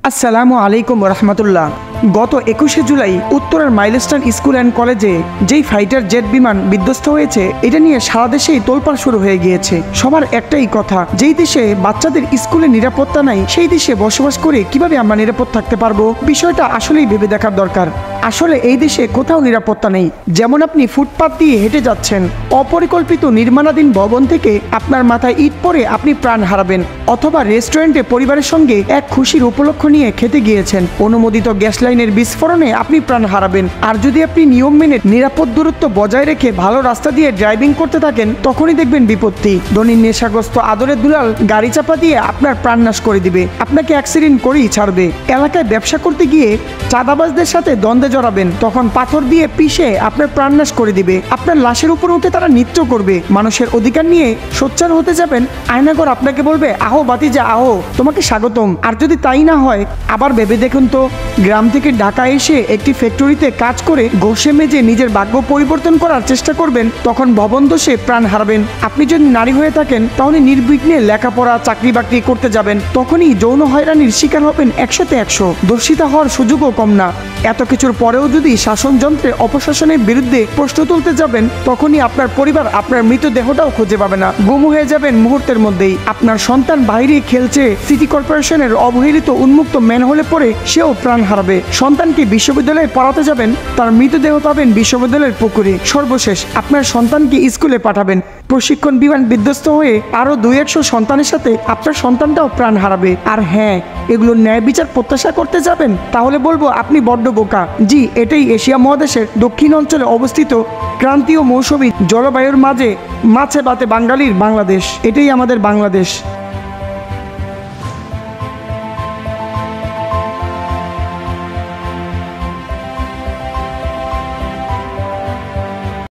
আসসালামু আলাইকুম রহমতুল্লাহ। গত 21শে জুলাই উত্তরের মাইলস্টোন স্কুল অ্যান্ড কলেজে যেই ফাইটার জেট বিমান বিধ্বস্ত হয়েছে, এটা নিয়ে সারা দেশেই তোলপাড় শুরু হয়ে গিয়েছে। সবার একটাই কথা, যেই দেশে বাচ্চাদের স্কুলে নিরাপত্তা নাই, সেই দেশে বসবাস করে কিভাবে আমরা নিরাপদ থাকতে পারবো? বিষয়টা আসলেই ভেবে দেখার দরকার। আসলে এই দেশে কোথাও নিরাপত্তা নেই। যেমন আপনি ফুটপাত দিয়ে হেঁটে যাচ্ছেন, অপরিকল্পিত নির্মাণাধীন ভবন থেকে আপনার মাথায় ইট পড়ে আপনি প্রাণ হারাবেন, অথবা রেস্টুরেন্টে পরিবারের সঙ্গে এক খুশির উপলক্ষ নিয়ে খেতে গিয়েছেন, অনুমোদিত গ্যাস লাইনের বিস্ফোরণে আপনি প্রাণ হারাবেন। আর যদি আপনি নিয়ম মেনে নিরাপদ দূরত্ব বজায় রেখে ভালো রাস্তা দিয়ে ড্রাইভিং করতে থাকেন, তখনই দেখবেন বিপত্তি। ধনীর নেশাগ্রস্ত আদরের দুলাল গাড়ি চাপা দিয়ে আপনার প্রাণ নাশ করে দিবে, আপনাকে অ্যাক্সিডেন্ট করেই ছাড়বে। এলাকায় ব্যবসা করতে গিয়ে চাঁদাবাজদের সাথে দ্বন্দ্বে জড়াবেন, তখন পাথর দিয়ে পিষে আপনার প্রাণনাশ করে দিবে। আপনার লাশের উপর উঠে তারা নৃত্য করবে। মানুষের অধিকার নিয়ে সোচ্চার হতে যাবেন, আয়নাঘর আপনাকে বলবে, আহো বাতিজা আহো, তোমাকে স্বাগতম। আর যদি তাই না হয়, আবার ভেবে দেখুন তো, গ্রাম থেকে ঢাকা এসে একটি ফ্যাক্টরিতে কাজ করে ঘষে মেজে নিজের ভাগ্য পরিবর্তন করার চেষ্টা করবেন, তখন ভবন দোষে প্রাণ হারাবেন। আপনি যদি নারী হয়ে থাকেন, তাহলে নির্বিঘ্নে লেখাপড়া চাকরি বাকরি করতে যাবেন, তখনই যৌন হয়রানির শিকার হবেন 100তে 100। দর্শিতা হওয়ার সুযোগও কম না। এত কিছুর পরেও যদি শাসনযন্ত্রে অপশাসনের বিরুদ্ধে প্রশ্ন তুলতে যাবেন, তখনই আপনার পরিবার আপনার মৃতদেহটাও খুঁজে পাবে না, গুম হয়ে যাবেন মুহূর্তের মধ্যেই। আপনার সন্তান বাইরে খেলছে, সিটি কর্পোরেশনের অবহেলিত উন্মুক্ত ম্যানহোলে পড়ে সেও প্রাণ হারাবে। সন্তানকে বিশ্ববিদ্যালয়ে পড়াতে যাবেন, তার মৃতদেহ পাবেন বিশ্ববিদ্যালয়ের পুকুরে। সর্বশেষ আপনার সন্তানকে স্কুলে পাঠাবেন, প্রশিক্ষণ বিমান বিধ্বস্ত হয়ে আরো 200 সন্তানের সাথে আপনার সন্তানটাও প্রাণ হারাবে। আর হ্যাঁ, এগুলো ন্যায় বিচার প্রত্যাশা করতে যাবেন, তাহলে বলবো আপনি বড্ড বোকা। জি, এটাই এশিয়া মহাদেশের দক্ষিণ অঞ্চলে অবস্থিত ক্রান্তীয় মৌসুমী জলবায়ুর মাঝে মাছে ভাতে বাঙালির বাংলাদেশ। এটাই আমাদের বাংলাদেশ।